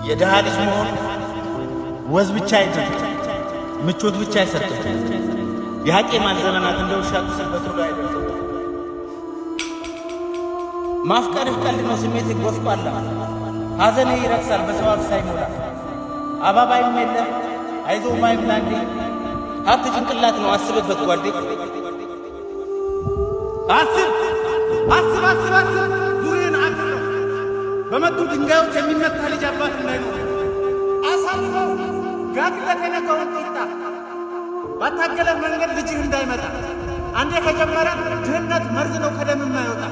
የደሃ ልጅ መሆን ወዝ ብቻ አይደለም፣ ምቾት ብቻ አይሰጥም። የሐቄማን ዘመናት እንደ ውሻ ቁስበት ሁሉ አይደለም። ማፍቀርህ ቀልድ ነው፣ ስሜት ይጎስቋላ። ሐዘኔ ይረክሳል በሰባብ ሳይሞላ። አባባይም የለም አይዞህ ባይም ላንዴ። ሀብት ጭንቅላት ነው አስብበት ጓዴ። አስብ አስብ አስብ አስብ ዙሪያን አድረው በመጡ ድንጋዮች የሚመታ ልጅ አባት እንዳይኖር አሳልፈው ጋግለት የነካውን ቂጣ ባታገለ መንገድ ልጅህ እንዳይመጣ። አንዴ ከጀመረ ድህነት መርዝ ነው ከደም የማይወጣ።